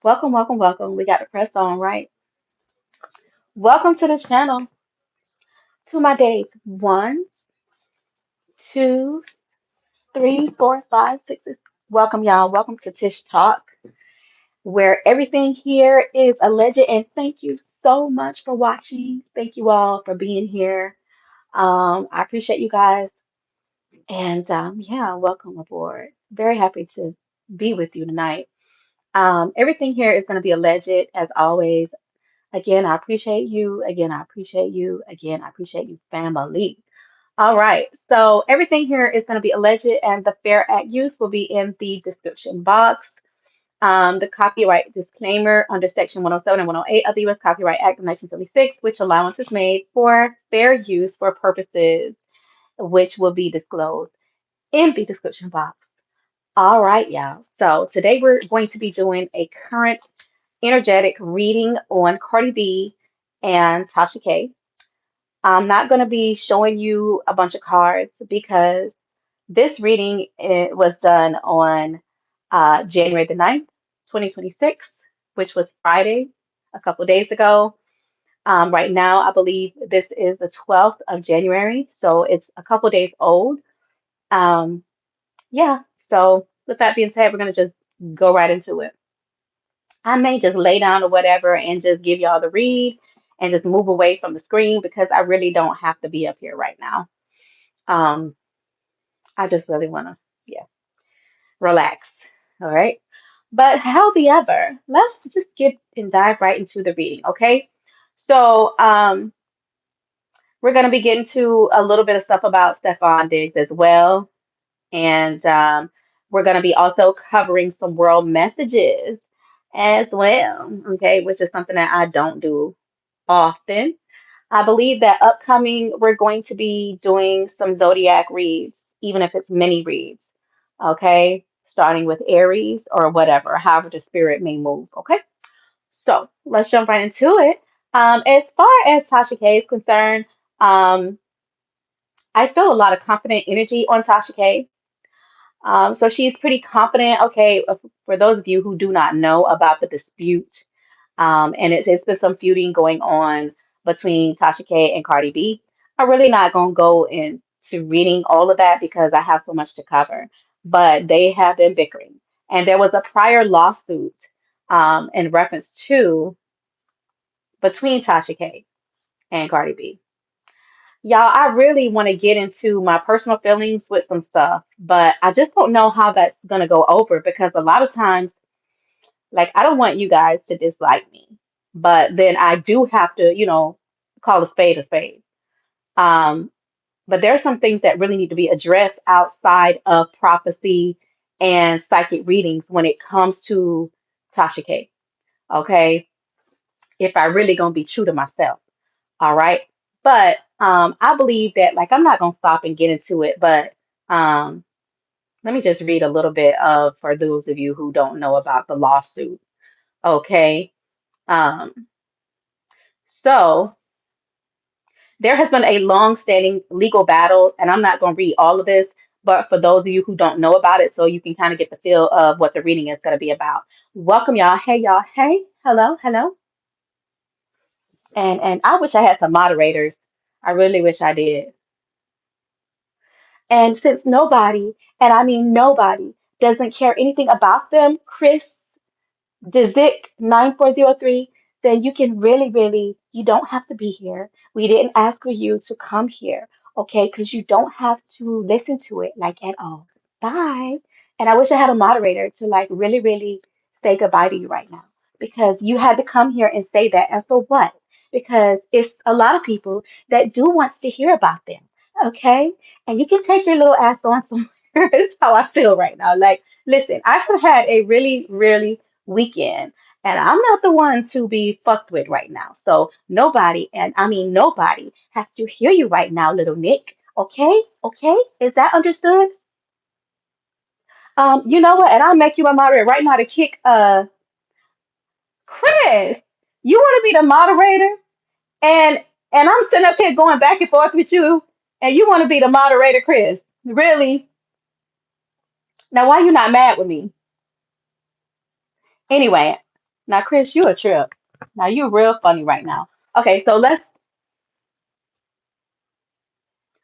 Welcome, welcome, welcome. We got the press on, right? Welcome to the channel. To my days. One, two, three, four, five, six. Welcome, y'all. Welcome to Tish Talk, where everything here is alleged. And thank you so much for watching. Thank you all for being here. I appreciate you guys. And yeah, welcome aboard. Very happy to be with you tonight. Everything here is going to be alleged, as always. Again, I appreciate you. Again, I appreciate you. Again, I appreciate you, family. All right. So everything here is going to be alleged, and the fair act use will be in the description box. The copyright disclaimer under Section 107 and 108 of the U.S. Copyright Act of 1976, which allowance is made for fair use for purposes which will be disclosed in the description box. All right, y'all. So today we're going to be doing a current energetic reading on Cardi B and Tasha K. I'm not going to be showing you a bunch of cards because this reading was done on January the 9th, 2026, which was Friday, a couple days ago. Right now, I believe this is the 12th of January, so it's a couple days old. Um, yeah, so with that being said, we're going to just go right into it. I may just lay down or whatever and just give y'all the read and just move away from the screen because I really don't have to be up here right now. Um, I just really want to, yeah, relax. All right. But however, let's just get and dive right into the reading, okay? So, we're going to be getting to a little bit of stuff about Stefon Diggs as well. And we're going to be also covering some world messages as well, okay, which is something that I don't do often. I believe that upcoming, we're going to be doing some zodiac reads, even if it's mini reads, okay, starting with Aries or whatever, however the spirit may move, okay? So let's jump right into it. As far as Tasha K is concerned, um, I feel a lot of confident energy on Tasha K. So she's pretty confident. Okay, for those of you who do not know about the dispute, and it's been some feuding going on between Tasha K and Cardi B. I'm really not gonna go into reading all of that because I have so much to cover. But they have been bickering, and there was a prior lawsuit in reference to between Tasha K and Cardi B. Y'all, I really want to get into my personal feelings with some stuff, but I just don't know how that's gonna go over because a lot of times, like, I don't want you guys to dislike me, but then I do have to, call a spade a spade. Um, but there's some things that really need to be addressed outside of prophecy and psychic readings when it comes to Tasha K. Okay, if I really gonna be true to myself. All right. But I believe that, like, I'm not going to stop and get into it, but um, let me just read a little bit of for those of you who don't know about the lawsuit. Okay. Um, so there has been a long-standing legal battle, and I'm not going to read all of this, but for those of you who don't know about it, so you can kind of get the feel of what the reading is going to be about. Welcome, y'all. Hey, y'all. Hey, hello, hello. And I wish I had some moderators. I really wish I did. And since nobody, and I mean nobody, doesn't care anything about them, Chris Dizik 9403, then you can really, really, you don't have to be here. We didn't ask for you to come here, okay? Because you don't have to listen to it like at all. Bye. And I wish I had a moderator to like really, really say goodbye to you right now because you had to come here and say that. And for what? Because it's a lot of people that do want to hear about them, okay? And you can take your little ass on somewhere. That's how I feel right now. Like, listen, I have had a really, really weekend. And I'm not the one to be fucked with right now. So nobody, and I mean nobody, has to hear you right now, little Nick. Okay? Okay? Is that understood? You know what? And I'll make you a moderator right now to kick Chris. You want to be the moderator? And I'm sitting up here going back and forth with you, and you want to be the moderator, Chris? Really? Now, why you not mad with me? Anyway, now Chris, you a trip. Now you real funny right now. Okay, so let's.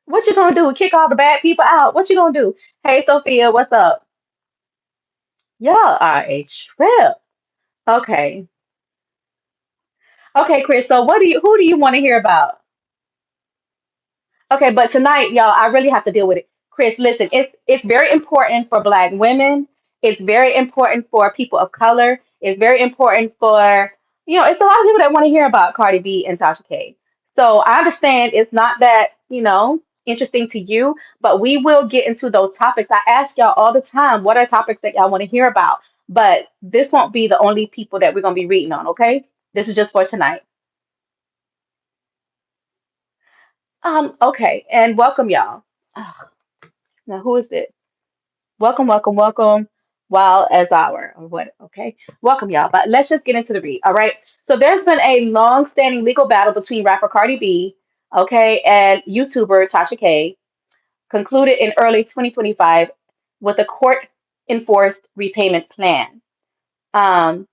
What you gonna do? Kick all the bad people out? What you gonna do? Hey, Sophia, what's up? Y'all are a trip. Okay, okay, Chris. So what do you? Who do you want to hear about? Okay, but tonight, y'all, I really have to deal with it. Chris, listen, it's very important for Black women. It's very important for people of color. It's very important for, it's a lot of people that want to hear about Cardi B and Tasha K. So I understand it's not that, interesting to you, but we will get into those topics. I ask y'all all the time, what are topics that y'all want to hear about? But this won't be the only people that we're gonna be reading on, okay? This is just for tonight. Okay, and welcome y'all. Now who is this? Welcome, welcome, welcome. Wild as our or what? Okay, welcome y'all. But let's just get into the read. All right. So there's been a long-standing legal battle between rapper Cardi B, okay, and YouTuber Tasha K, concluded in early 2025 with a court-enforced repayment plan. Um,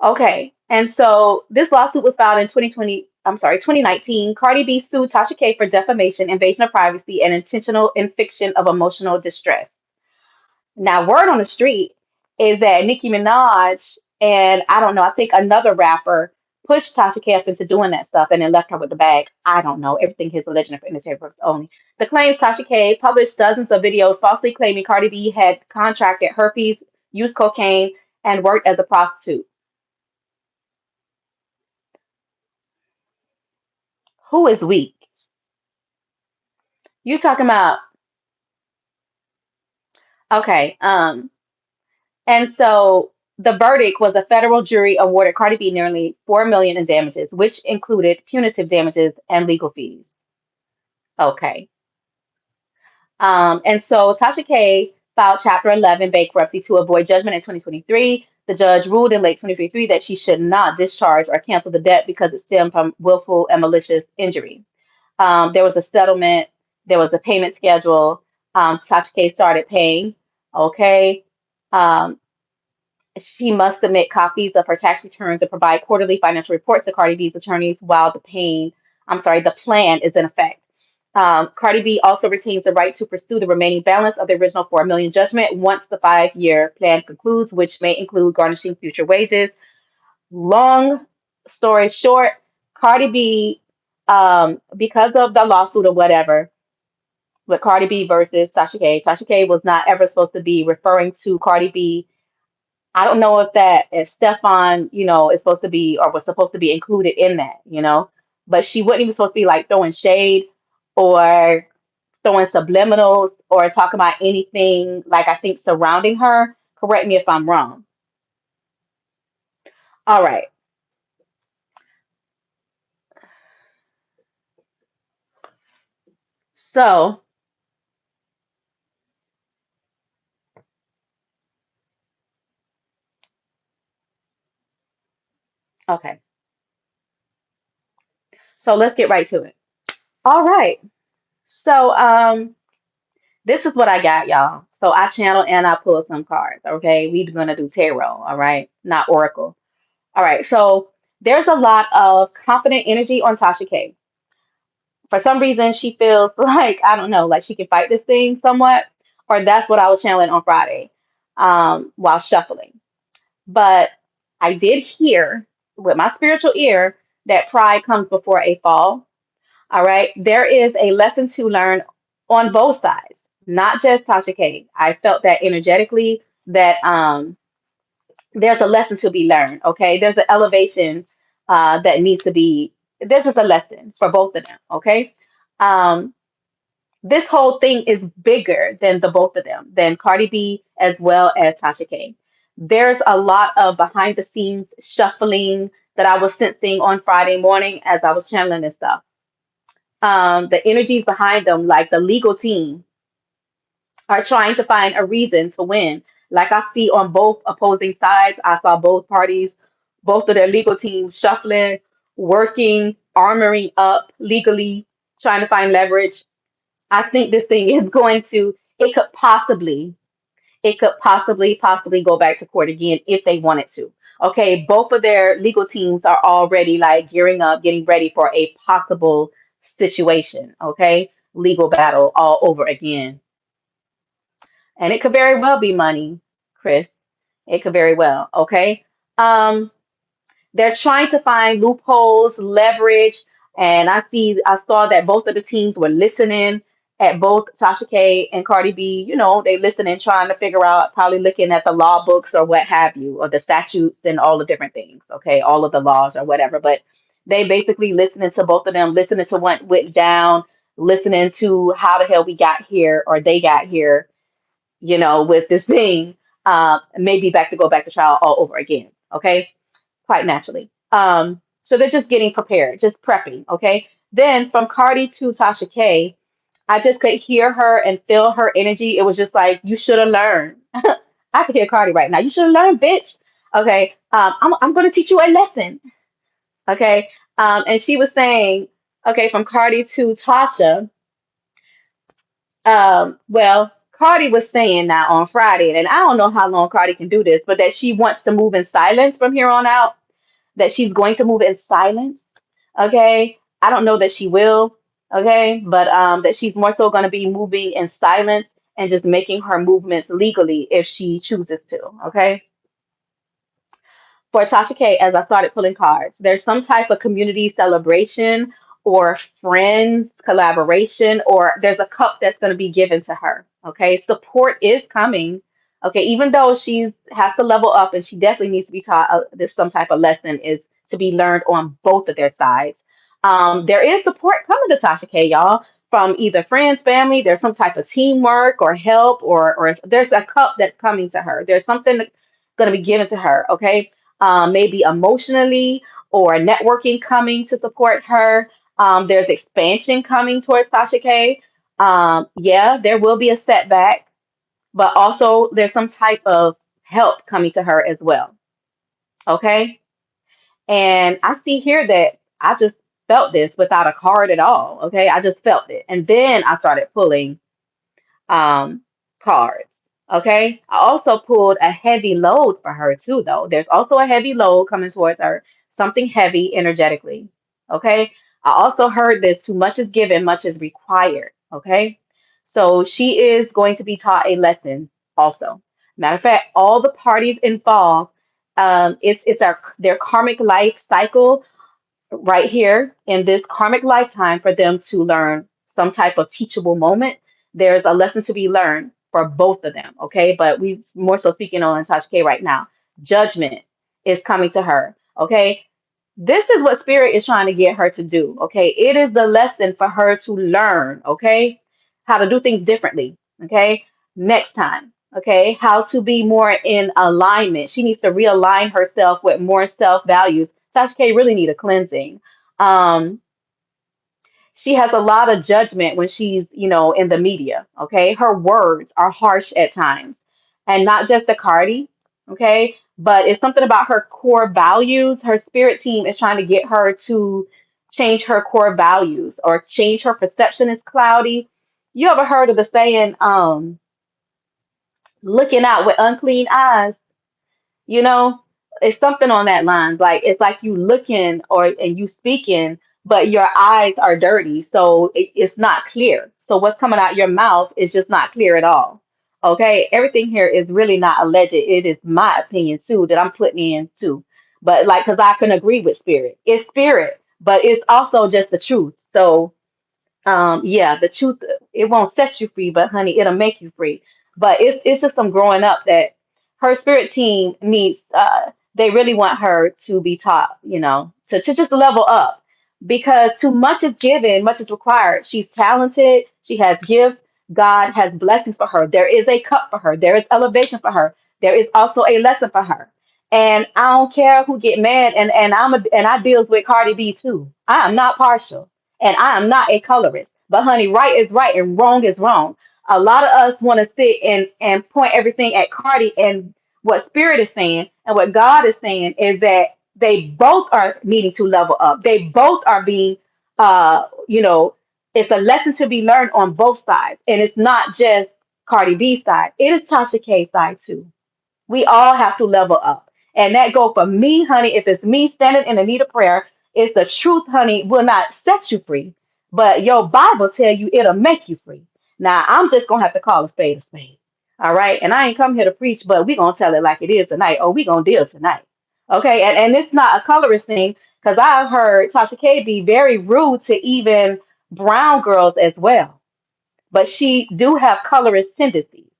okay, and so this lawsuit was filed in 2020. I'm sorry, 2019. Cardi B sued Tasha K for defamation, invasion of privacy, and intentional infliction of emotional distress. Now, word on the street is that Nicki Minaj and I don't know, I think another rapper pushed Tasha K up into doing that stuff and then left her with the bag. I don't know. Everything is a legend for entertainment only. The claims Tasha K published dozens of videos falsely claiming Cardi B had contracted herpes, used cocaine, and worked as a prostitute. Who is weak? You talking about okay. And so the verdict was a federal jury awarded Cardi B nearly 4 million in damages, which included punitive damages and legal fees. Okay. And so Tasha K filed Chapter 11 bankruptcy to avoid judgment in 2023. The judge ruled in late 2023 that she should not discharge or cancel the debt because it stemmed from willful and malicious injury. There was a settlement, there was a payment schedule. Tasha K started paying. Okay. Um, she must submit copies of her tax returns and provide quarterly financial reports to Cardi B's attorneys while the plan is in effect. Cardi B also retains the right to pursue the remaining balance of the original 4 million judgment once the 5-year plan concludes, which may include garnishing future wages. Long story short, Cardi B, because of the lawsuit or whatever, with Cardi B versus Tasha K was not ever supposed to be referring to Cardi B. I don't know if Stefon, is supposed to be or was supposed to be included in that. But she wasn't even supposed to be like throwing shade or throwing subliminals or talking about anything like I think surrounding her. Correct me if I'm wrong. All right. So, okay. So let's get right to it. All right. So, this is what I got, y'all. So I channel and I pull some cards. Okay. We're gonna do tarot, all right, not oracle. All right, so there's a lot of confident energy on Tasha K. For some reason, she feels like, I don't know, like she can fight this thing somewhat, or that's what I was channeling on Friday while shuffling. But I did hear with my spiritual ear that pride comes before a fall. All right, there is a lesson to learn on both sides, not just Tasha K. I felt that energetically that there's a lesson to be learned. Okay, there's an elevation that needs to be. There's just a lesson for both of them. Okay, um, this whole thing is bigger than the both of them, than Cardi B as well as Tasha K. There's a lot of behind the scenes shuffling that I was sensing on Friday morning as I was channeling this stuff. The energies behind them, like the legal team, are trying to find a reason to win. Like I see on both opposing sides, I saw both parties, both of their legal teams shuffling, working, armoring up legally, trying to find leverage. I think this thing is going to, it could possibly, possibly go back to court again if they wanted to. Okay, both of their legal teams are already like gearing up, getting ready for a possible situation. Okay, legal battle all over again. And it could very well be money, Chris. It could very well. Okay. Um, they're trying to find loopholes, leverage, and I saw that both of the teams were listening at both Tasha K and Cardi B. You know, they listening, trying to figure out, probably looking at the law books or what have you, or the statutes and all the different things. Okay, all of the laws or whatever. But they basically listening to both of them, listening to what went down, listening to how the hell we got here or they got here, with this thing, maybe back to go back to trial all over again. Okay, quite naturally. So they're just getting prepared, just prepping. Okay. Then from Cardi to Tasha K, I just could hear her and feel her energy. It was just like, you should have learned. I could hear Cardi right now. You should have learned, bitch. Okay. I'm going to teach you a lesson. Okay. And she was saying, okay, from Cardi to Tasha, well, Cardi was saying now on Friday, and I don't know how long Cardi can do this, but that she wants to move in silence from here on out, that she's going to move in silence. Okay. I don't know that she will. Okay. But that she's more so going to be moving in silence and just making her movements legally if she chooses to. Okay, for Tasha K, as I started pulling cards, there's some type of community celebration or friends collaboration, or there's a cup that's going to be given to her. Okay, support is coming. Okay, even though she's has to level up and she definitely needs to be taught this some type of lesson is to be learned on both of their sides. There is support coming to Tasha K, y'all, from either friends, family. There's some type of teamwork or help, or there's a cup that's coming to her. There's something going to be given to her. Okay, maybe emotionally or networking coming to support her. There's expansion coming towards Tasha K. Yeah, there will be a setback, but also there's some type of help coming to her as well. Okay. And I see here that I just felt this without a card at all. Okay. I just felt it. And then I started pulling um, cards. Okay. I also pulled a heavy load for her too, though. There's also a heavy load coming towards her, something heavy energetically. Okay. I also heard this: too much is given, much is required. Okay. So she is going to be taught a lesson also. Matter of fact, all the parties involved, it's their karmic life cycle right here in this karmic lifetime for them to learn some type of teachable moment. There's a lesson to be learned for both of them, okay? But we more so speaking on Tasha K right now. Judgment is coming to her, okay? This is what spirit is trying to get her to do, okay? It is the lesson for her to learn, okay? How to do things differently, okay? Next time, okay? How to be more in alignment. She needs to realign herself with more self values. Tasha K really need a cleansing. Um, she has a lot of judgment when she's, in the media. Okay. Her words are harsh at times. And not just a Cardi, okay, but it's something about her core values. Her spirit team is trying to get her to change her core values or change her perception is cloudy. You ever heard of the saying, looking out with unclean eyes? You know, it's something on that line. Like it's like you looking or and you speaking, but your eyes are dirty, so it's not clear. So what's coming out your mouth is just not clear at all. Okay, everything here is really not alleged. It is my opinion too that I'm putting in too. But like, because I can agree with spirit, it's spirit, but it's also just the truth. So yeah, the truth, it won't set you free, but honey, it'll make you free. But it's just some growing up that her spirit team needs. They really want her to be taught, to just level up because too much is given, much is required. She's talented, she has gifts. God has blessings for her. There is a cup for her. There is elevation for her. There is also a lesson for her. And I don't care who get mad. And I deals with Cardi B too. I am not partial and I am not a colorist. But honey, right is right and wrong is wrong. A lot of us want to sit and point everything at Cardi, and what Spirit is saying and what God is saying is that they both are needing to level up. They both are being, you know, it's a lesson to be learned on both sides. And it's not just Cardi B side, it is Tasha K side too. We all have to level up. And that go for me, honey. If it's me standing in the need of prayer, it's the truth, honey, will not set you free. But your Bible tell you it'll make you free. Now I'm just gonna have to call a spade a spade. All right. And I ain't come here to preach, but we gonna tell it like it is tonight. Oh, we gonna deal tonight. Okay. And it's not a colorist thing, because I've heard Tasha K be very rude to even brown girls as well, but she do have colorist tendencies.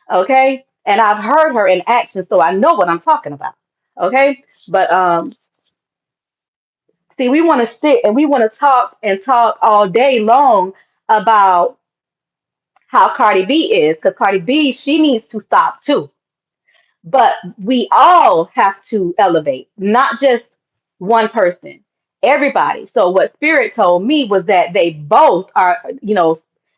Okay, and I've heard her in action, so I know what I'm talking about. Okay, but see, we want to sit and we want to talk and talk all day long about how Cardi B is, because Cardi B, she needs to stop too. But we all have to elevate, not just one person, everybody. So what Spirit told me was that they both are,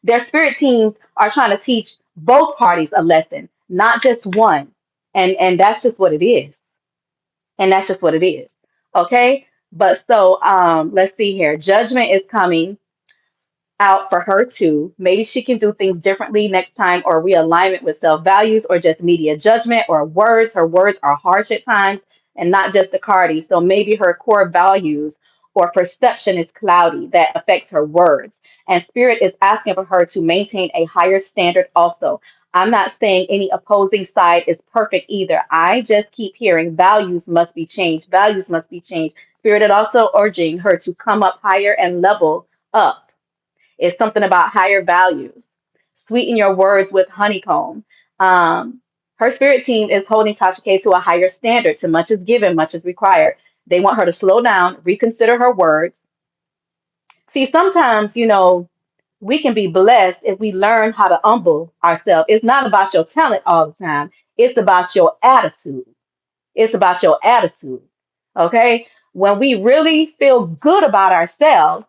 their spirit teams are trying to teach both parties a lesson, not just one. And that's just what it is. And that's just what it is. Okay. But so let's see here. Judgment is coming out for her too. Maybe she can do things differently next time, or realignment with self values, or just media judgment or words. Her words are harsh at times, and not just the Cardi. So maybe her core values or perception is cloudy that affects her words. And Spirit is asking for her to maintain a higher standard also. I'm not saying any opposing side is perfect either. I just keep hearing values must be changed. Values must be changed. Spirit is also urging her to come up higher and level up. It's something about higher values. Sweeten your words with honeycomb. Her spirit team is holding Tasha K to a higher standard. Too much is given, much is required. They want her to slow down, reconsider her words. See, sometimes, we can be blessed if we learn how to humble ourselves. It's not about your talent all the time, it's about your attitude. It's about your attitude. Okay? When we really feel good about ourselves,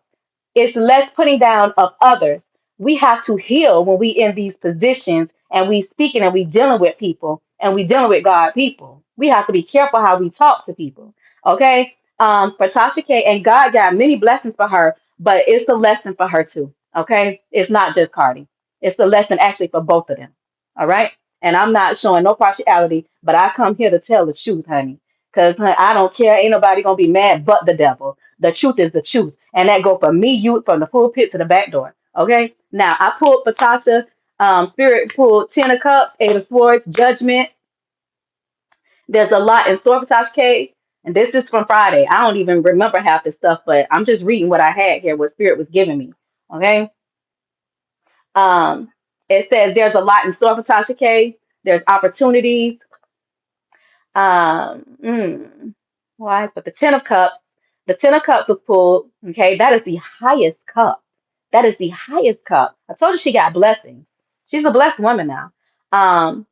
it's less putting down of others. We have to heal when we in these positions and we speaking and we dealing with people and we dealing with God people. We have to be careful how we talk to people. Okay. For Tasha K, and God got many blessings for her, but it's a lesson for her too. Okay. It's not just Cardi. It's a lesson actually for both of them. All right. And I'm not showing no partiality, but I come here to tell the truth, honey. Because I don't care. Ain't nobody gonna be mad but the devil. The truth is the truth. And that go for me, you, from the pulpit to the back door. Okay? Now, I pulled for Tasha. Spirit pulled 10 of Cups, 8 of Swords, Judgment. There's a lot in store for Tasha K. And this is from Friday. I don't even remember half the stuff, but I'm just reading what I had here, what Spirit was giving me. Okay? Um, it says there's a lot in store for Tasha K. There's opportunities. Um, mm, why? But the Ten of Cups was pulled. Okay, that is the highest cup. That is the highest cup. I told you she got blessings. She's a blessed woman now. Um,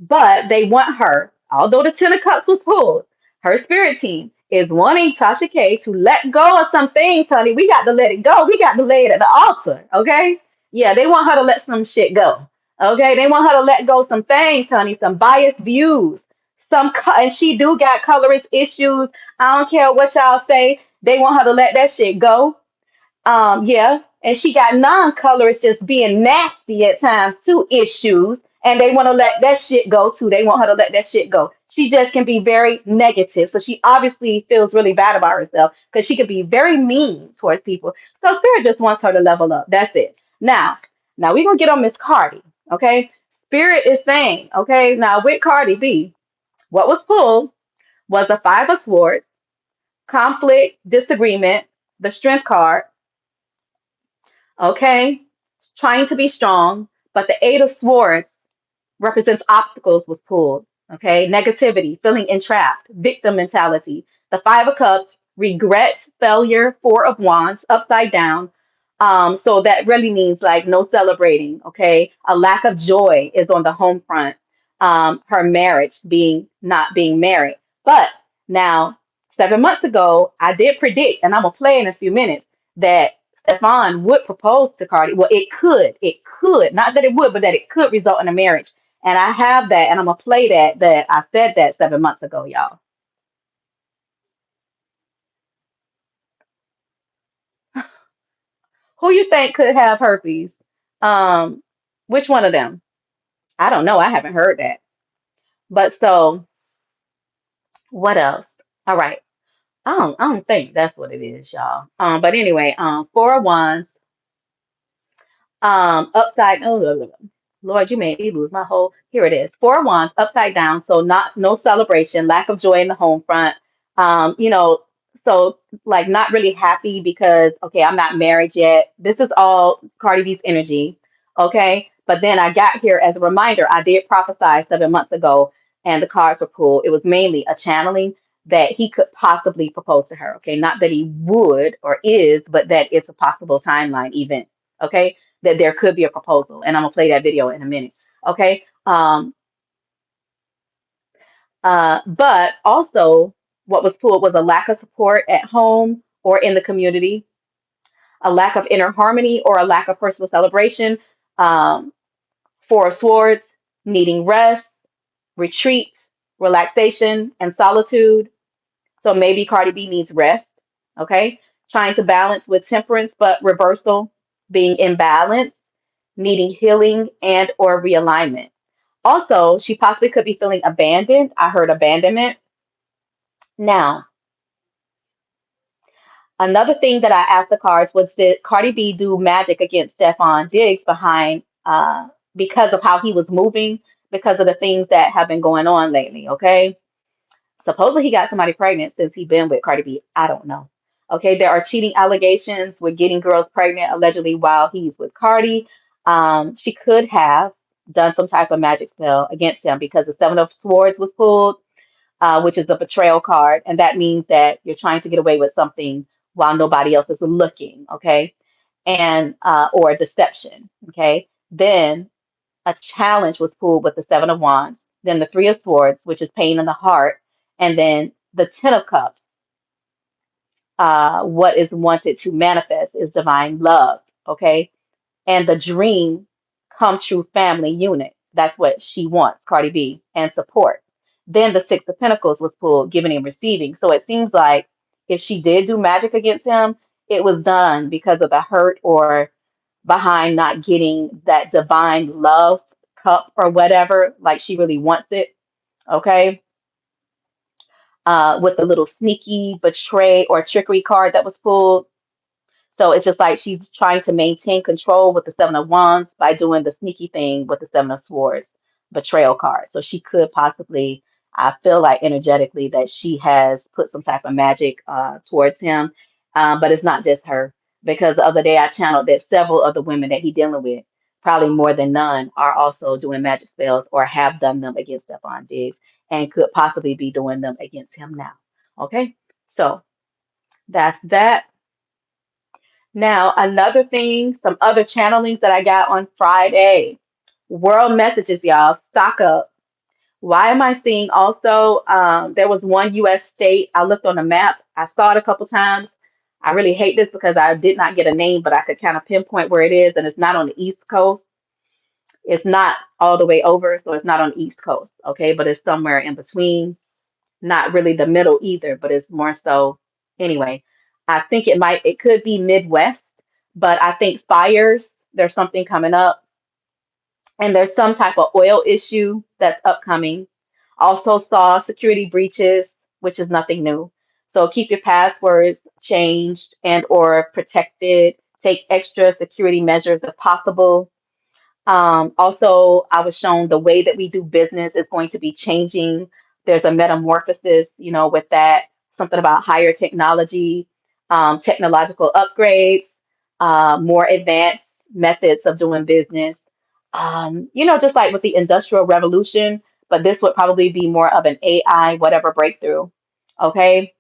but they want her, although the Ten of Cups was pulled, her spirit team is wanting Tasha K to let go of some things, honey. We got to let it go. We got to lay it at the altar, okay? Yeah, they want her to let some shit go, okay? They want her to let go some things, honey, some biased views. And she do got colorist issues. I don't care what y'all say. They want her to let that shit go. Yeah, and she got non-colors just being nasty at times too, issues, and they want to let that shit go too. They want her to let that shit go. She just can be very negative, so she obviously feels really bad about herself because she can be very mean towards people. So Spirit just wants her to level up. That's it. Now we're gonna get on Miss Cardi. Okay, Spirit is saying, okay, now with Cardi B, what was pulled was the Five of Swords, conflict, disagreement, the Strength card. Okay, trying to be strong, but the Eight of Swords represents obstacles was pulled. Okay, negativity, feeling entrapped, victim mentality. The Five of Cups, regret, failure, Four of Wands, upside down. So that really means like no celebrating. Okay, a lack of joy is on the home front. Her marriage being not being married. But now, 7 months ago, I did predict, and I'm gonna play in a few minutes, that Stefon would propose to Cardi. Well, not that it would, but that it could result in a marriage. And I have that, and I'm gonna play that I said that 7 months ago, y'all. Who you think could have herpes? Um, which one of them? I don't know. I haven't heard that. But so what else? All right. I don't think that's what it is, y'all. But anyway, four of wands. Upside. Oh, Lord, you made me lose my whole. Here it is. Four of wands upside down. So not no celebration, lack of joy in the home front. You know, so like not really happy because okay, I'm not married yet. This is all Cardi B's energy. Okay. But then I got here as a reminder, I did prophesy 7 months ago and the cards were pulled. It was mainly a channeling that he could possibly propose to her. Okay. Not that he would or is, but that it's a possible timeline event. Okay, that there could be a proposal, and I'm gonna play that video in a minute. Okay. But also, what was pulled was a lack of support at home or in the community, a lack of inner harmony, or a lack of personal celebration. Um, Four of Swords, needing rest, retreat, relaxation, and solitude. So maybe Cardi B needs rest. Okay. Trying to balance with temperance, but reversal, being imbalanced, needing healing and or realignment. Also, she possibly could be feeling abandoned. I heard abandonment. Now, another thing that I asked the cards was did Cardi B do magic against Stefon Diggs behind because of how he was moving, because of the things that have been going on lately, okay? Supposedly he got somebody pregnant since he been with Cardi B. I don't know. Okay, there are cheating allegations with getting girls pregnant allegedly while he's with Cardi. She could have done some type of magic spell against him because the Seven of Swords was pulled, which is the betrayal card, and that means that you're trying to get away with something while nobody else is looking. Okay, and or a deception. Okay, then a challenge was pulled with the Seven of Wands, then the Three of Swords, which is pain in the heart, and then the Ten of Cups. What is wanted to manifest is divine love, okay? And the dream come true family unit. That's what she wants, Cardi B, and support. Then the Six of Pentacles was pulled, giving and receiving. So it seems like if she did do magic against him, it was done because of the hurt or behind not getting that divine love cup or whatever, like she really wants it. Okay. With the little sneaky betray or trickery card that was pulled. So it's just like she's trying to maintain control with the Seven of Wands by doing the sneaky thing with the Seven of Swords betrayal card. So she could possibly, I feel like energetically that she has put some type of magic towards him. But it's not just her because the other day I channeled that several of the women that he's dealing with, probably more than none, are also doing magic spells or have done them against Stefan Diggs and could possibly be doing them against him now. Okay, so that's that. Now, another thing, some other channelings that I got on Friday. World messages, y'all. Stock up. Why am I seeing also? There was one U.S. state. I looked on the map. I saw it a couple times. I really hate this because I did not get a name, but I could kind of pinpoint where it is, and it's not on the East Coast. It's not all the way over, so it's not on the East Coast, okay? But it's somewhere in between. Not really the middle either, but it's more so. Anyway, I think it could be Midwest, but I think fires, there's something coming up, and there's some type of oil issue that's upcoming. Also saw security breaches, which is nothing new. So keep your passwords changed and or protected. Take extra security measures if possible. Also, I was shown the way that we do business is going to be changing. There's a metamorphosis, with that, something about higher technology, technological upgrades, more advanced methods of doing business. Just like with the Industrial Revolution, but this would probably be more of an AI, whatever breakthrough. Okay.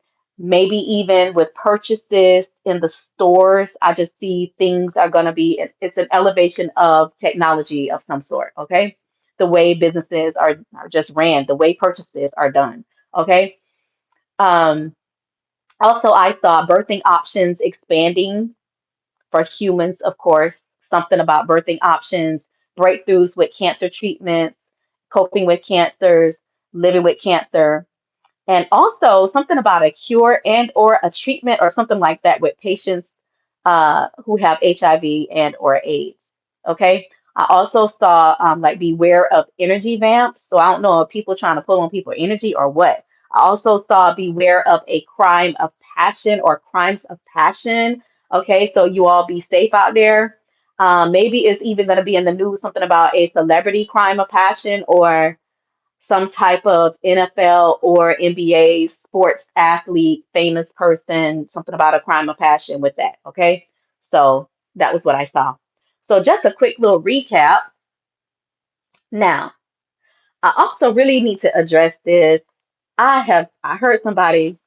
Maybe even with purchases in the stores, I just see things are going to be, it's an elevation of technology of some sort. Okay. The way businesses are just ran, the way purchases are done. Okay. Um, Also, I saw birthing options expanding. for humans, of course, something about birthing options, breakthroughs with cancer treatments, coping with cancers, living with cancer, and also something about a cure and or a treatment or something like that with patients who have HIV and or AIDS. Okay. I also saw like beware of energy vamps. So I don't know if people trying to pull on people energy or what. I also saw beware of a crime of passion or crimes of passion. Okay, so you all be safe out there. Maybe it's even going to be in the news something about a celebrity crime of passion or some type of NFL or NBA sports athlete, famous person, something about a crime of passion with that. Okay. So that was what I saw. So just a quick little recap. Now, I also really need to address this. I heard somebody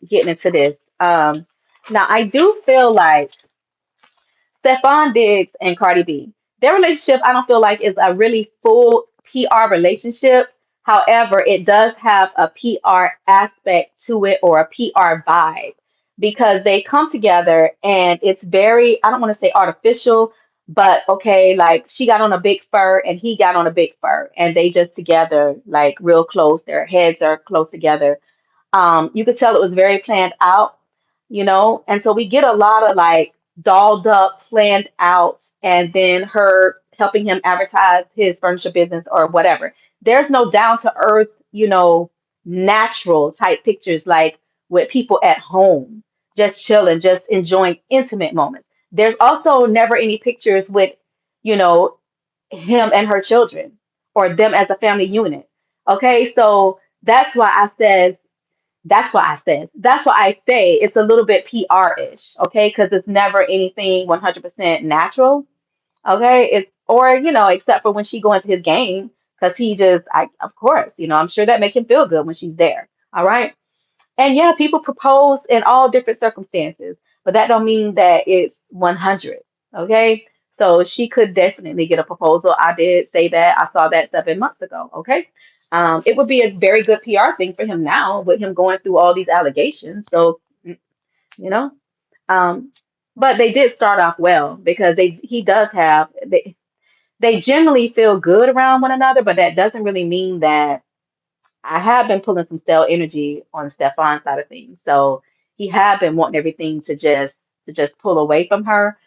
getting into this. Now I do feel like Stefon Diggs and Cardi B. Their relationship, I don't feel like is a really full PR relationship. However, it does have a PR aspect to it or a PR vibe because they come together and it's very, I don't want to say artificial, but okay, like she got on a big fur and he got on a big fur and they just together, like real close. Their heads are close together. You could tell it was very planned out, and so we get a lot of like dolled up, planned out, and then her helping him advertise his furniture business or whatever. There's no down to earth, natural type pictures like with people at home, just chilling, just enjoying intimate moments. There's also never any pictures with, you know, him and her children or them as a family unit. Okay, so that's why I say it's a little bit PR-ish, okay? Because it's never anything 100% natural, okay? It's or except for when she go into his game, because of course, I'm sure that make him feel good when she's there. All right. And yeah, people propose in all different circumstances, but that don't mean that it's 100. Okay. So she could definitely get a proposal. I did say that. I saw that 7 months ago. Okay. It would be a very good PR thing for him now with him going through all these allegations. So, you know, um, but they did start off well because they generally feel good around one another, but that doesn't really mean that I have been pulling some stale energy on Stefon's side of things. So he had been wanting everything to just pull away from her.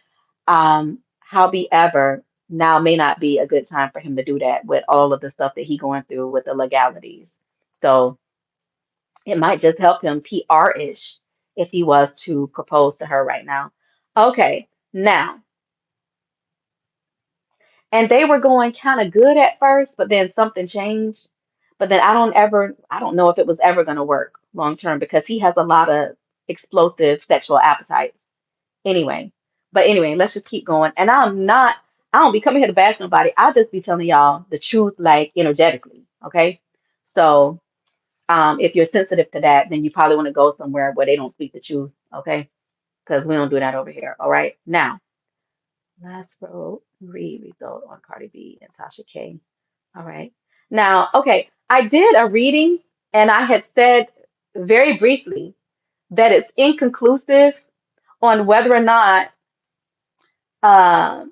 However, now may not be a good time for him to do that with all of the stuff that he going through with the legalities. So it might just help him PR-ish if he was to propose to her right now. Okay, now, and they were going kind of good at first, but then something changed. But then I don't know if it was ever going to work long term because he has a lot of explosive sexual appetites anyway. But anyway, let's just keep going. And I don't be coming here to bash nobody. I'll just be telling y'all the truth, like energetically. Okay. So, if you're sensitive to that, then you probably want to go somewhere where they don't speak the truth. Okay. Because we don't do that over here. All right. Now, read result on Cardi B and Tasha K. All right. Now, okay, I did a reading and I had said very briefly that it's inconclusive on whether or not uh,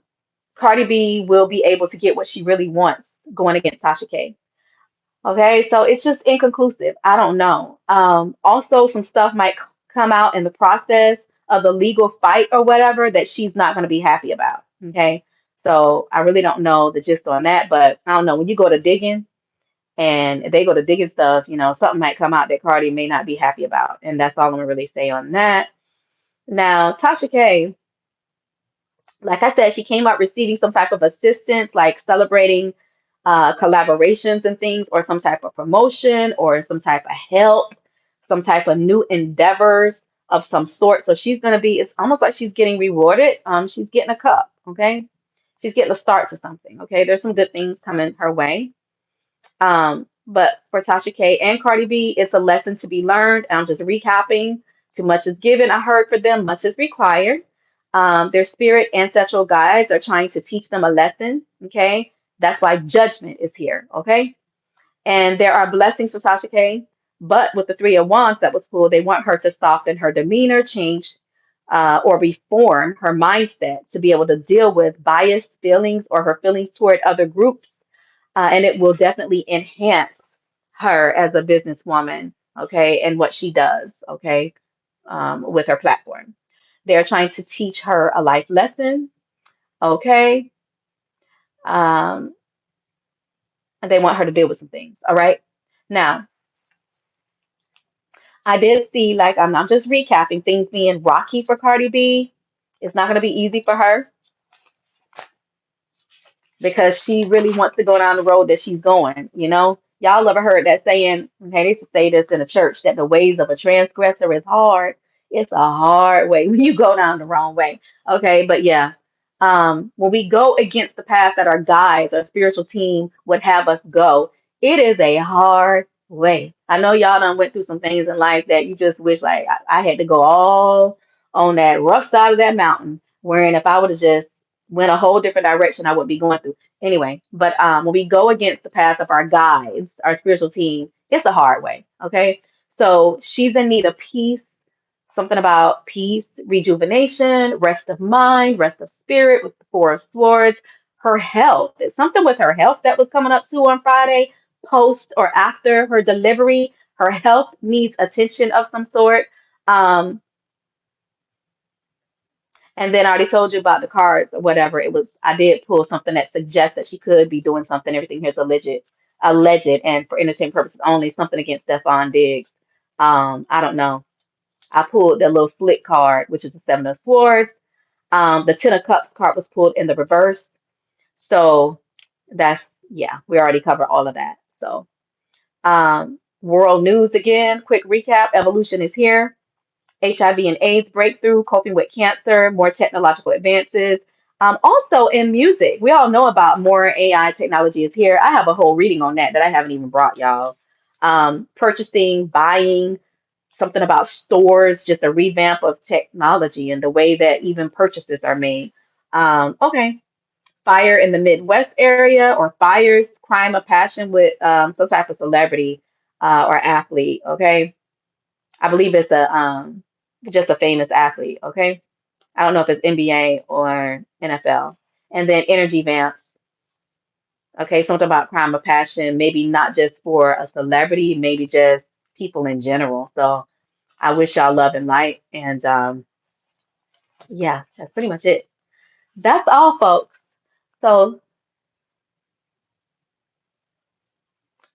Cardi B will be able to get what she really wants going against Tasha K. Okay, so it's just inconclusive. I don't know. Also, some stuff might come out in the process of the legal fight or whatever that she's not going to be happy about. Okay, so I really don't know the gist on that, but I don't know. When you go to digging, and if they go to digging stuff, something might come out that Cardi may not be happy about. And that's all I'm gonna really say on that. Now, Tasha K, like I said, she came up receiving some type of assistance, like celebrating collaborations and things, or some type of promotion, or some type of help, some type of new endeavors of some sort. So she's gonna be, it's almost like she's getting rewarded. She's getting a cup, okay? She's getting a start to something, okay? There's some good things coming her way. But for Tasha K and Cardi B, it's a lesson to be learned. I'm just recapping. Too much is given, I heard for them, much is required. Their spirit ancestral guides are trying to teach them a lesson. Okay. That's why judgment is here. Okay. And there are blessings for Tasha K. But with the Three of Wands that was cool, they want her to soften her demeanor, change. or reform her mindset to be able to deal with biased feelings or her feelings toward other groups. And it will definitely enhance her as a businesswoman, okay, and what she does, okay, with her platform. They're trying to teach her a life lesson, okay, um, and they want her to deal with some things, all right. Now, I did see, like, I'm just recapping things being rocky for Cardi B. It's not going to be easy for her because she really wants to go down the road that she's going. You know, y'all ever heard that saying? Okay, they used to say this in the church that the ways of a transgressor is hard. It's a hard way when you go down the wrong way. Okay, but yeah, when we go against the path that our guides, our spiritual team would have us go, it is a hard way. I know y'all done went through some things in life that you just wish like I had to go all on that rough side of that mountain. Wherein if I would have just went a whole different direction, I would be going through. Anyway, but when we go against the path of our guides, our spiritual team, it's a hard way. Okay. So she's in need of peace, something about peace, rejuvenation, rest of mind, rest of spirit with the Four of Swords. Her health. It's something with her health that was coming up too on Friday, post or after her delivery. Her health needs attention of some sort. Um, and then I already told you about the cards or whatever. It was I did pull something that suggests that she could be doing something. Everything here's alleged, and for entertainment purposes only. Something against Stefon Diggs. I don't know. I pulled the little slick card, which is the Seven of Swords. The Ten of Cups card was pulled in the reverse. So that's yeah, we already covered all of that. So world news again. Quick recap. Evolution is here. HIV and AIDS breakthrough, coping with cancer, more technological advances. Also in music, we all know about more AI technology is here. I have a whole reading on that I haven't even brought y'all. Purchasing, buying, something about stores, just a revamp of technology and the way that even purchases are made. Okay, fire in the Midwest area or fires, crime of passion with some type of celebrity or athlete. Okay, I believe it's a just a famous athlete, okay? I don't know if it's NBA or NFL. And then energy vamps, okay? Something about crime of passion, maybe not just for a celebrity, maybe just people in general. So I wish y'all love and light. And yeah, that's pretty much it. That's all, folks. So,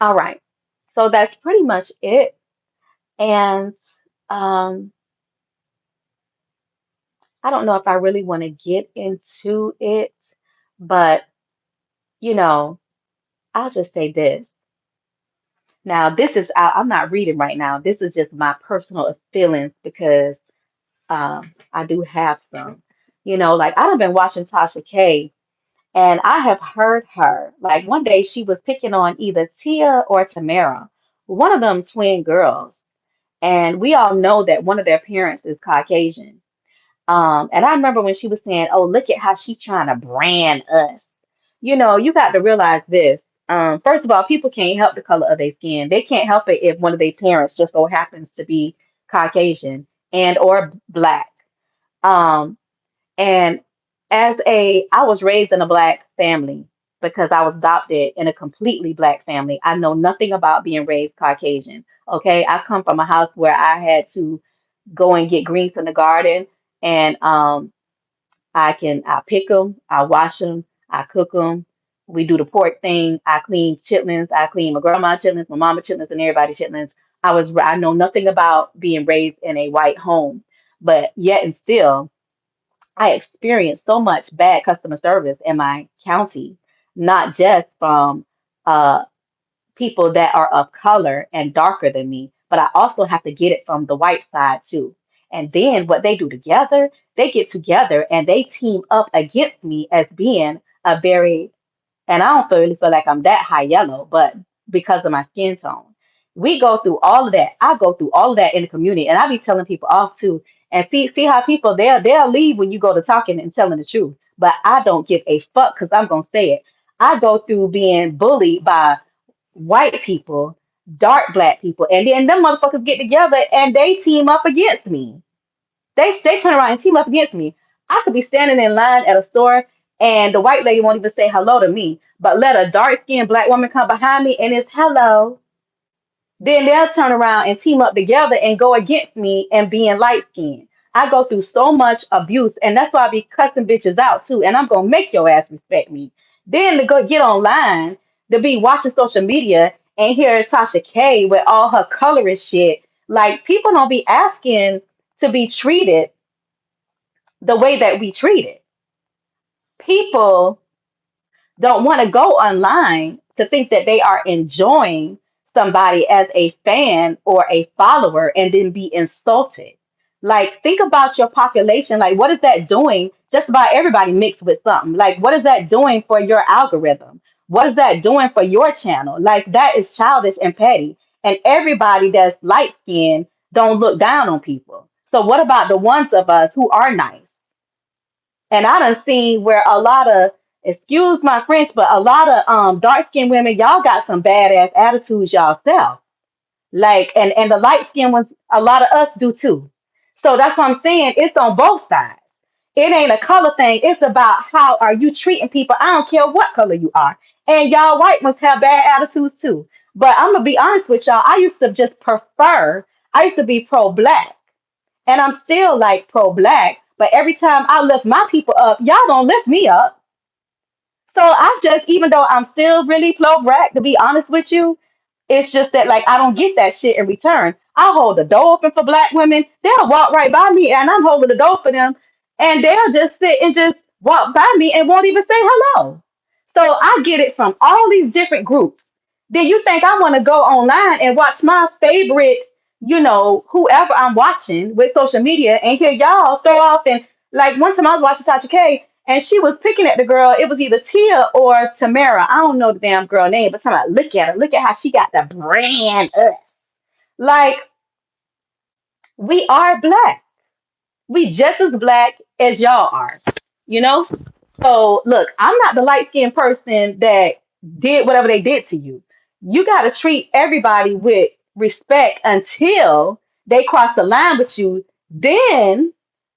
all right. So that's pretty much it. And um, I don't know if I really want to get into it, but you know, I'll just say this. Now, this is I'm not reading right now. This is just my personal feelings because I do have some. You know, like I have been watching Tasha K, and I have heard her. Like one day she was picking on either Tia or Tamara, one of them twin girls, and we all know that one of their parents is Caucasian. And I remember when she was saying, "Oh, look at how she's trying to brand us." You know, you got to realize this. First of all, people can't help the color of their skin. They can't help it if one of their parents just so happens to be Caucasian and or black. Um, and I was raised in a black family because I was adopted in a completely black family. I know nothing about being raised Caucasian. Okay, I come from a house where I had to go and get greens in the garden, and I pick them, I wash them, I cook them. We do the pork thing. I clean chitlins. I clean my grandma chitlins, my mama chitlins, and everybody chitlins. I know nothing about being raised in a white home, but yet and still, I experienced so much bad customer service in my county, not just from uh, people that are of color and darker than me, but I also have to get it from the white side too. And then what they do together, they get together and they team up against me as being a very, and I don't really feel like I'm that high yellow, but because of my skin tone. We go through all of that. I go through all of that in the community, and I be telling people off too. And see how people they'll leave when you go to talking and telling the truth. But I don't give a fuck because I'm gonna say it. I go through being bullied by white people, dark black people, and then them motherfuckers get together and they team up against me. They turn around and team up against me. I could be standing in line at a store and the white lady won't even say hello to me, but let a dark skinned black woman come behind me and it's hello. Then they'll turn around and team up together and go against me and being light skinned. I go through so much abuse, and that's why I be cussing bitches out too. And I'm gonna make your ass respect me. Then to go get online to be watching social media and hear Tasha K with all her colorist shit. Like people don't be asking to be treated the way that we treat it. People don't want to go online to think that they are enjoying somebody as a fan or a follower and then be insulted. Like, think about your population. Like, what is that doing? Just about everybody mixed with something. Like, what is that doing for your algorithm? What is that doing for your channel? Like, that is childish and petty. And everybody that's light skinned don't look down on people. So, what about the ones of us who are nice? And I done seen where a lot of, excuse my French, but a lot of dark skinned women, y'all got some badass attitudes y'all. Like, and the light skinned ones, a lot of us do too. So that's what I'm saying. It's on both sides. It ain't a color thing. It's about how are you treating people. I don't care what color you are. And y'all white ones have bad attitudes too. But I'm gonna be honest with y'all. I used to just prefer. I used to be pro black, and I'm still like pro black. But every time I lift my people up, y'all don't lift me up. So I just, even though I'm still really pro black, to be honest with you, it's just that like I don't get that shit in return. I hold the door open for black women. They'll walk right by me, and I'm holding the door for them, and they'll just sit and just walk by me and won't even say hello. So I get it from all these different groups. Then you think I want to go online and watch my favorite, whoever I'm watching with social media and hear y'all throw off and like one time I was watching Tasha K and she was picking at the girl. It was either Tia or Tamara. I don't know the damn girl name, but talking about look at her. Look at how she got the brand us. Like we are black. We just as black as y'all are. You know? So look, I'm not the light skinned person that did whatever they did to you. You got to treat everybody with respect until they cross the line with you. Then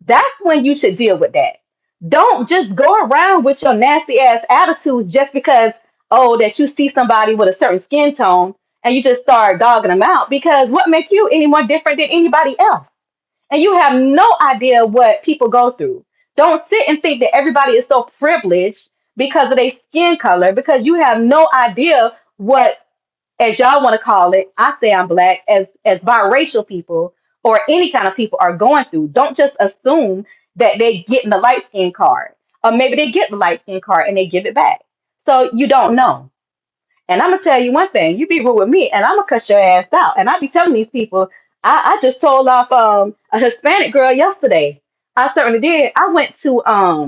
that's when you should deal with that. Don't just go around with your nasty ass attitudes just because, oh, that you see somebody with a certain skin tone and you just start dogging them out because what makes you any more different than anybody else? And you have no idea what people go through. Don't sit and think that everybody is so privileged because of their skin color, because you have no idea what, as y'all want to call it, I say I'm black, as biracial people or any kind of people are going through. Don't just assume that they get in the light skin card. Or maybe they get the light skin card and they give it back. So you don't know. And I'm gonna tell you one thing: you be rude with me, and I'm gonna cut your ass out. And I be telling these people, I just told off a Hispanic girl yesterday. I certainly did. I went to I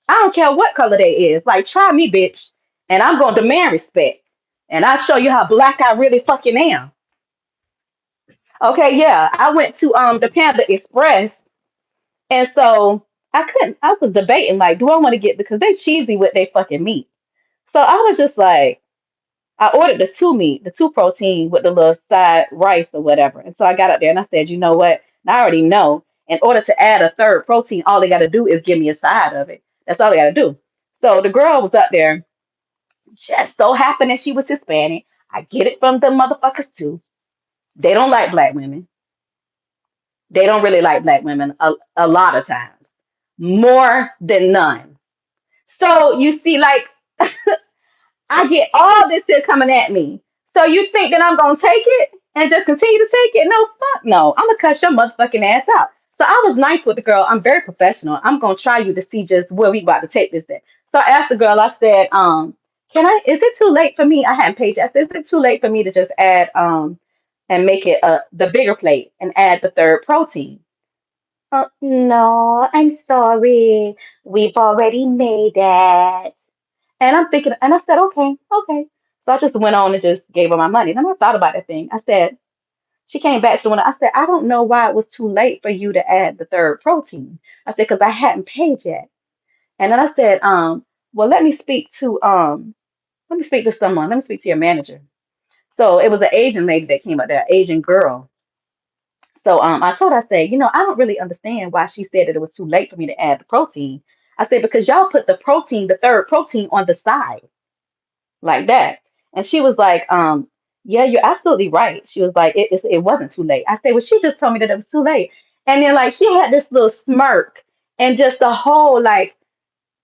don't care what color they is, like try me, bitch, and I'm gonna demand respect. And I show you how black I really fucking am. Okay, yeah, I went to the Panda Express, and so I couldn't. I was debating like, do I want to get because they cheesy with they fucking meat. So I was just like. I ordered the two meat, the two protein with the little side rice or whatever. And so I got up there and I said, you know what? And I already know in order to add a third protein, all they got to do is give me a side of it. That's all they got to do. So the girl was up there, just so happened that she was Hispanic. I get it from the motherfuckers too. They don't like black women. They don't really like black women a lot of times, more than none. So you see, like, I get all this here coming at me. So you think that I'm gonna take it and just continue to take it? No, fuck no. I'm gonna cut your motherfucking ass out. So I was nice with the girl. I'm very professional. I'm gonna try you to see just where we about to take this at. So I asked the girl, I said, can I is it too late for me? I hadn't paid you. I said, is it too late for me to just add and make it the bigger plate and add the third protein? No, I'm sorry. We've already made that. And I'm thinking, and I said, okay, okay. So I just went on and just gave her my money. Then I thought about that thing. I said, she came back to when I said, I don't know why it was too late for you to add the third protein. I said, because I hadn't paid yet. And then I said, well, let me speak to someone. Let me speak to your manager. So it was an Asian lady that came up there, Asian girl. So I told her, I said, I don't really understand why she said that it was too late for me to add the protein. I said, because y'all put the protein, the third protein on the side like that. And she was like, yeah, you're absolutely right. She was like, it wasn't too late. I said, well, she just told me that it was too late. And then like she had this little smirk and just the whole like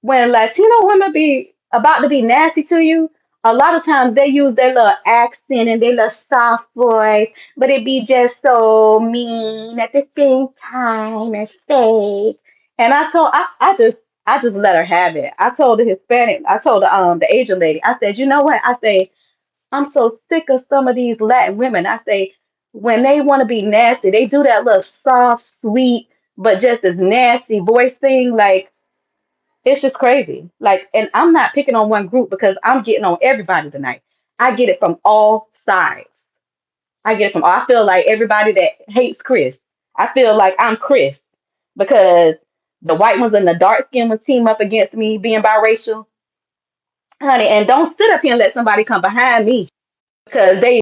when Latino women be about to be nasty to you, a lot of times they use their little accent and their little soft voice, but it be just so mean at the same time and fake. And I just let her have it. I told the Asian lady, I said, you know what? I say, I'm so sick of some of these Latin women. I say, when they want to be nasty, they do that little soft, sweet, but just as nasty voice thing. Like it's just crazy. Like, and I'm not picking on one group because I'm getting on everybody tonight. I get it from all sides. I get it from, I feel like everybody that hates Chris. I feel like I'm Chris because the white ones and the dark skin ones team up against me being biracial. Honey, and don't sit up here and let somebody come behind me because they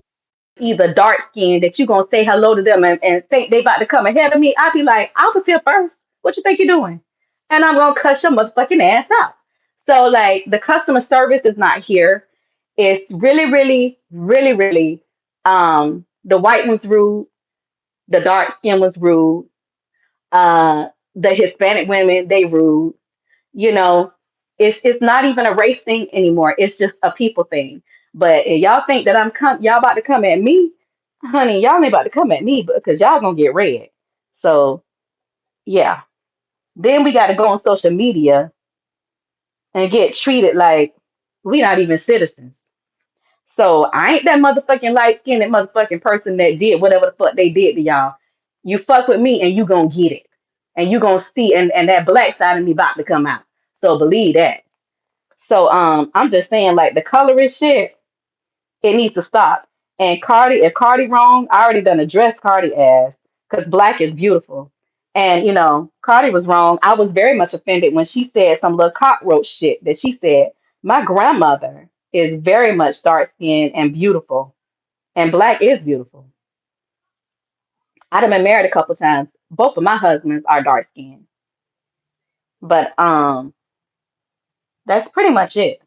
either dark skinned that you gonna say hello to them and think they about to come ahead of me. I'd be like, I was here first. What you think you're doing? And I'm gonna cut your motherfucking ass out. So like the customer service is not here. It's really, really, really, really the white one's rude, the dark skin was rude, the Hispanic women, they rude, you know, it's not even a race thing anymore. It's just a people thing. But if y'all think that y'all about to come at me, honey, y'all ain't about to come at me because y'all gonna get red. So yeah. Then we got to go on social media and get treated like we not even citizens. So I ain't that motherfucking light skinned motherfucking person that did whatever the fuck they did to y'all. You fuck with me and you gonna get it. And you gonna see and that black side of me about to come out. So believe that. So I'm just saying like the colorist shit, it needs to stop. And Cardi, if Cardi wrong, I already done addressed Cardi as because black is beautiful. And Cardi was wrong. I was very much offended when she said some little cockroach shit that she said. My grandmother is very much dark skinned and beautiful. And black is beautiful. I've been married a couple times. Both of my husbands are dark skinned. But that's pretty much it.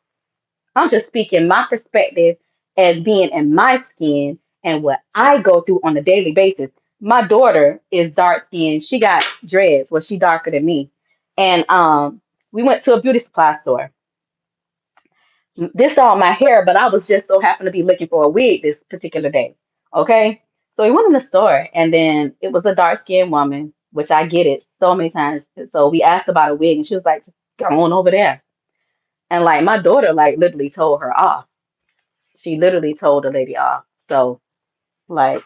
I'm just speaking my perspective as being in my skin and what I go through on a daily basis. My daughter is dark skinned. She got dreads. Well, she darker than me. And we went to a beauty supply store. This all my hair, but I was just so happened to be looking for a wig this particular day. Okay. So we went in the store and then it was a dark skinned woman, which I get it so many times. So we asked about a wig and she was like, just go on over there. And like my daughter like literally told her off. She literally told the lady off. So, like,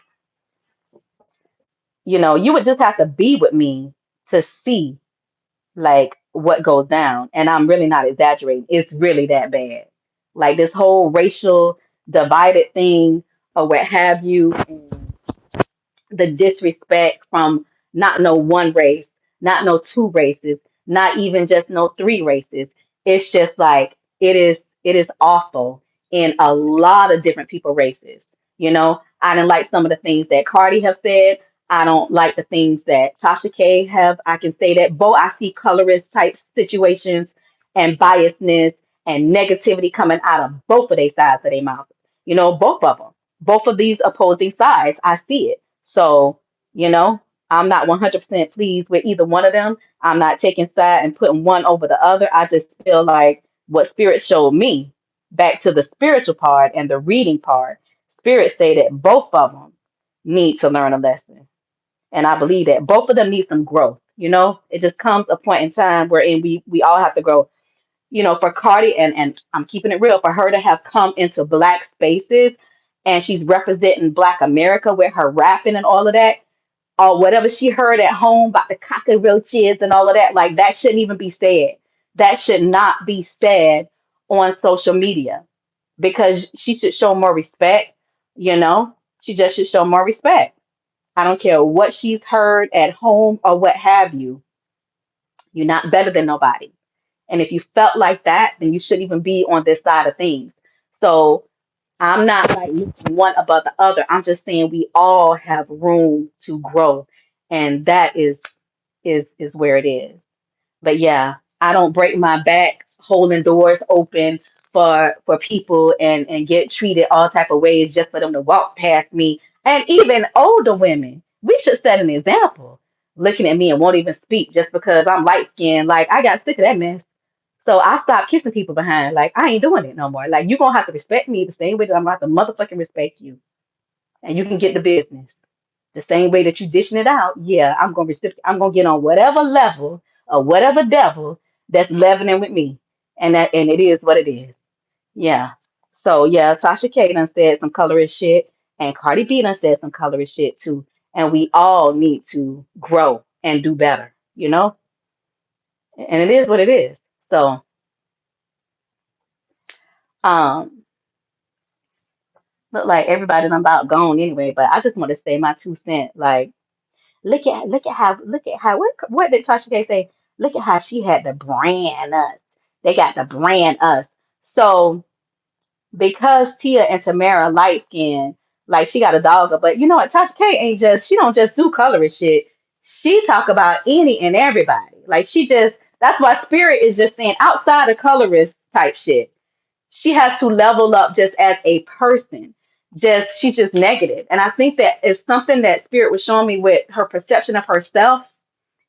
you would just have to be with me to see, like, what goes down. And I'm really not exaggerating. It's really that bad. Like, this whole racial divided thing or what have you. And the disrespect from not no one race, not no two races, not even just no three races. It's just like it is awful in a lot of different people races. I didn't like some of the things that Cardi have said. I don't like the things that Tasha K have. I can say that both I see colorist type situations and biasness and negativity coming out of both of their sides of their mouth. Both of them, both of these opposing sides. I see it. So, you know, I'm not 100% pleased with either one of them. I'm not taking side and putting one over the other. I just feel like what Spirit showed me, back to the spiritual part and the reading part, Spirit say that both of them need to learn a lesson. And I believe that both of them need some growth. It just comes a point in time wherein we all have to grow. For Cardi and I'm keeping it real, for her to have come into black spaces and she's representing Black America with her rapping and all of that, or whatever she heard at home about the cockroaches and all of that, like that shouldn't even be said. That should not be said on social media because she should show more respect, you know? She just should show more respect. I don't care what she's heard at home or what have you. You're not better than nobody. And if you felt like that, then you shouldn't even be on this side of things. So I'm not like one above the other. I'm just saying we all have room to grow and that is where it is. But yeah, I don't break my back holding doors open for people and get treated all type of ways just for them to walk past me. And even older women, we should set an example. Looking at me and won't even speak just because I'm light skinned. Like I got sick of that mess. So I stopped kissing people behind. Like I ain't doing it no more. Like you gonna have to respect me the same way that I'm gonna have to motherfucking respect you. And you can get the business. The same way that you dishing it out, yeah, I'm gonna get on whatever level or whatever devil that's leveling with me. And it is what it is. Yeah. So yeah, Tasha K done said some colorist shit and Cardi B done said some colorist shit too. And we all need to grow and do better, you know? And it is what it is. So um look like everybody done about gone anyway, but I just want to say my 2 cents. Like look at how what did Tasha K say? Look at how she had to brand us. They got to brand us. So because Tia and Tamara light skin, like she got a dog, but you know what? Tasha K ain't just she don't just do colorist shit. She talk about any and everybody. Like she just that's why Spirit is just saying outside of colorist type shit. She has to level up just as a person. Just she's just negative. And I think that is something that Spirit was showing me with her perception of herself.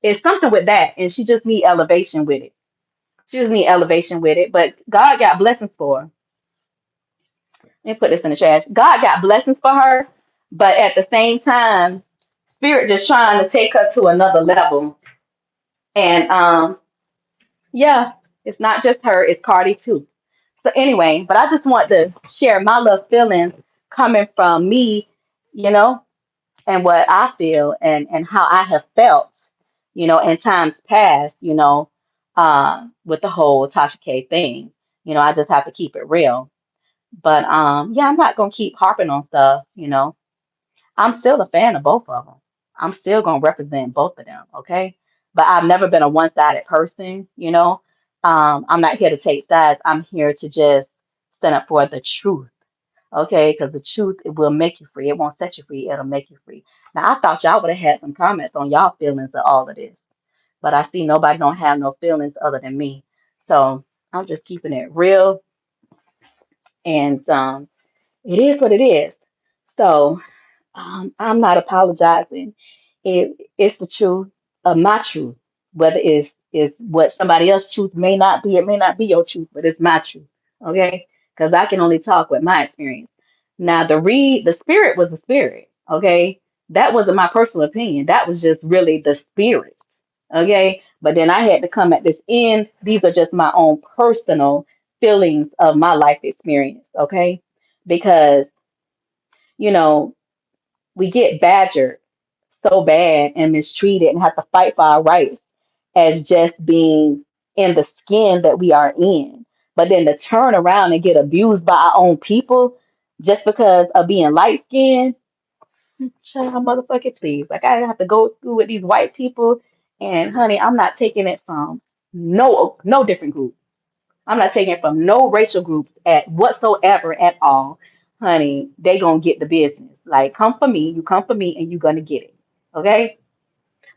It's something with that. And she just need elevation with it. She just need elevation with it. But God got blessings for her. Let me put this in the trash. God got blessings for her, but at the same time, Spirit just trying to take her to another level. And yeah, it's not just her, it's Cardi too. So anyway, but I just want to share my little feelings coming from me, you know, and what I feel and how I have felt, you know, in times past, you know, with the whole Tasha K thing. You know, I just have to keep it real. But yeah, I'm not gonna keep harping on stuff, you know. I'm still a fan of both of them. I'm still gonna represent both of them, okay? But I've never been a one-sided person, you know. I'm not here to take sides. I'm here to just stand up for the truth, okay? Because the truth it will make you free. It won't set you free. It'll make you free. Now, I thought y'all would have had some comments on y'all feelings of all of this, but I see nobody don't have no feelings other than me. So I'm just keeping it real, and it is what it is. So I'm not apologizing. It's the truth of my truth. Whether it's what somebody else's truth may not be, it may not be your truth, but it's my truth. Okay? Because I can only talk with my experience. Now the spirit was the spirit. Okay? That wasn't my personal opinion. That was just really the spirit. Okay? But then I had to come at this end. These are just my own personal feelings of my life experience. Okay? Because, you know, we get badgered so bad and mistreated and have to fight for our rights as just being in the skin that we are in. But then to turn around and get abused by our own people just because of being light skinned, child motherfucking please. Like I have to go through with these white people and honey, I'm not taking it from no different group. I'm not taking it from no racial groups at whatsoever at all. Honey, they gonna get the business. Like come for me, you come for me and you gonna get it. Okay?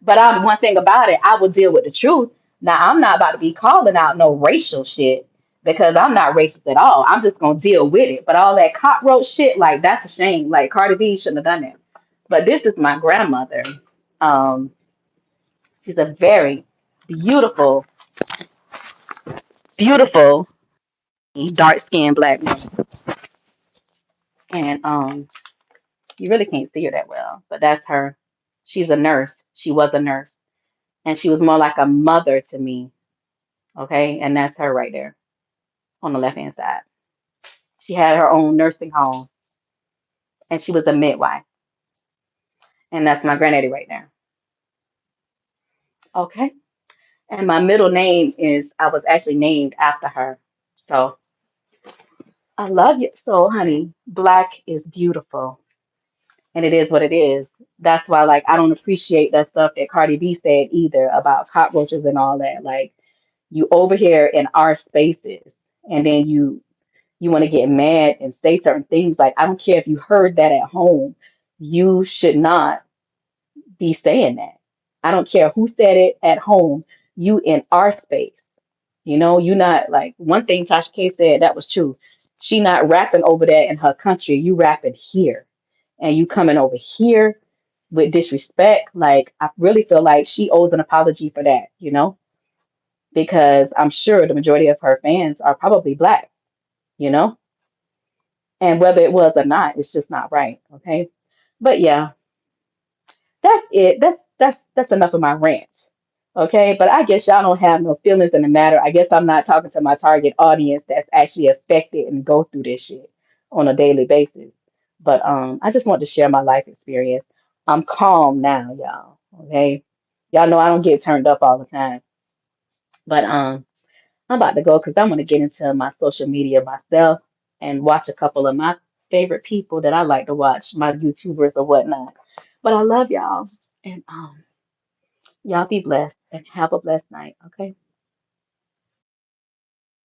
But I'm one thing about it, I will deal with the truth. Now I'm not about to be calling out no racial shit because I'm not racist at all. I'm just gonna deal with it. But all that cockroach shit, like that's a shame. Like Cardi B shouldn't have done that. But this is my grandmother. Um, she's a very beautiful, beautiful, dark skinned black woman. And you really can't see her that well, but that's her. She's a nurse. She was a nurse. And she was more like a mother to me. Okay. And that's her right there on the left hand side. She had her own nursing home and she was a midwife. And that's my granddaddy right there. Okay. And my middle name is, I was actually named after her. So I love you. So, honey, black is beautiful. And it is what it is. That's why, like, I don't appreciate that stuff that Cardi B said either about cockroaches and all that. Like, you over here in our spaces, and then you want to get mad and say certain things. Like, I don't care if you heard that at home. You should not be saying that. I don't care who said it at home. You in our space. You not like one thing Tasha K said that was true. She not rapping over there in her country. You rapping here, and you coming over here with disrespect. Like I really feel like she owes an apology for that. Because I'm sure the majority of her fans are probably black. You know, and whether it was or not, it's just not right. Okay, but yeah, that's it. That's enough of my rant. Okay, but I guess y'all don't have no feelings in the matter. I guess I'm not talking to my target audience that's actually affected and go through this shit on a daily basis. But I just want to share my life experience. I'm calm now, y'all. Okay, y'all know I don't get turned up all the time. But I'm about to go because I'm gonna get into my social media myself and watch a couple of my favorite people that I like to watch, my YouTubers or whatnot. But I love y'all, and y'all be blessed and have a blessed night. Okay.